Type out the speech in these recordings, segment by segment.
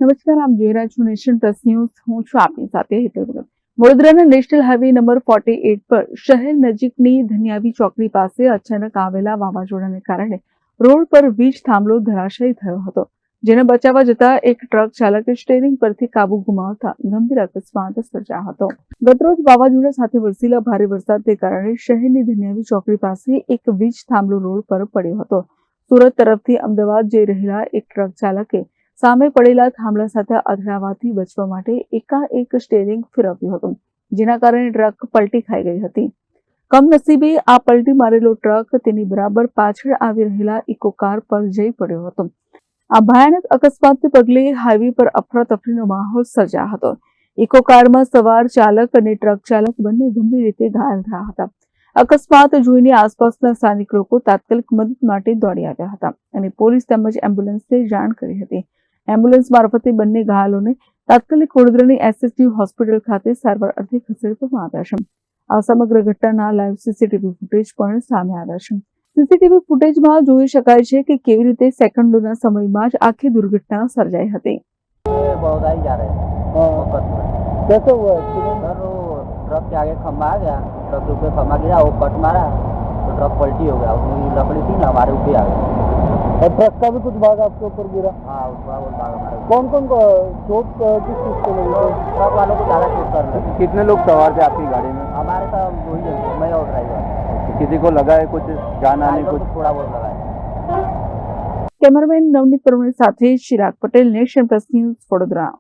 નમસ્કાર, આપ જોઈ રહ્યા છો નેશન પ્લસ ન્યૂઝ. હું છું આપની સાથે હેતલ ભગત. વડોદરાના નેશનલ હાઈવે નંબર 48 પર શહેર નજીકની ધનિયાવી ચોકડી પાસે અચાનક આવેલા વાવાઝોડાને કારણે રોડ પર વીજ થાંભલો ધરાશાયી થયો હતો, જેને બચાવવા જતા એક ટ્રક ચાલકે સ્ટીયરિંગ પરથી કાબુ ગુમાવતા ગંભીર અકસ્માત સર્જાયો હતો. ગતરોજ વાવાઝોડા સાથે વરસેલા ભારે વરસાદને કારણે શહેરની ધનિયાવી ચોકડી પાસે એક વીજ થાંભલો રોડ પર પડ્યો હતો. સુરત તરફથી અમદાવાદ જઈ રહેલા એક ટ્રક ચાલકે સામે પડેલા થાંભલા સાથે અથડાવાથી બચવા માટે એકાએક સ્ટીયરિંગ ફેરવ્યું હતું, જેના કારણે ટ્રક પલટી ખાઈ ગઈ હતી. કમનસીબે આ પલટી મારેલો ટ્રક તેની બરાબર પાછળ આવી રહેલા ઇકો કાર પર જઈ પડ્યો હતો. આ ભયાનક અકસ્માતને પગલે હાઈવે પર અફરાતફરીનો માહોલ સર્જાયો હતો. ઇકો કારમાં સવાર ચાલક અને ટ્રક ચાલક બંને ગંભીર રીતે ઘાયલ થયા હતા. અકસ્માત જોઈને આસપાસના સ્થાનિક લોકો તાત્કાલિક મદદ માટે દોડી આવ્યા હતા અને પોલીસ તેમજ એમ્બ્યુલન્સને જાણ કરી હતી. એમ્બ્યુલન્સ મારફતે બંને ઘાયલોને તાત્કાલિક વડોદરાની એસએસજી હોસ્પિટલ ખાતે સારવાર અર્થે ખસેડવામાં આવ્યા છે. આ સમગ્ર ઘટનાના લાઈવ સીસીટીવી ફૂટેજ પણ સામે આવ્યા છે. સીસીટીવી ફૂટેજમાં જોઈ શકાય છે કે કેવી રીતે સેકન્ડોના સમયમાં જ આખી દુર્ઘટના સર્જાઈ હતી. कैसे हुआ एक्सीडेंट? सर वो ट्रक के आगे खम्बा आ गया, ट्रक के ऊपर खम्बा गिरा, वो कट मारा तो ट्रक पलटी हो गया, उसमें लकड़ी थी ना हमारे ऊपर आ गया और ट्रक का भी कुछ भाग आपके ऊपर गिरा? हाँ उसका वो भाग हमारे ऊपर। कौन कौन को चोट किस चीज को लगी थी? ट्रक वालों को ज़्यादा चोट कर लगी। कितने लोग सवार थे आपकी गाड़ी में? हमारे साथ वही है, मैं और ड्राइवर। किसी को लगा है कुछ जान आने कुछ? थोड़ा बहुत लगा है। કેમેરામેન નવનીત પરમાર સાથે Chirag Patel, nation plus news, Vadodara.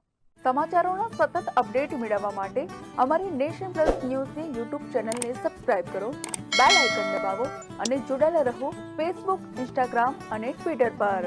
સમાચારોના સતત અપડેટ મેળવવા માટે અમારી નેશન પ્લસ ન્યૂઝની યુટ્યુબ ચેનલને સબસ્ક્રાઇબ કરો, બેલ આઇકન દબાવો અને જોડાયેલા રહો ફેસબુક, ઇન્સ્ટાગ્રામ અને ટ્વિટર પર.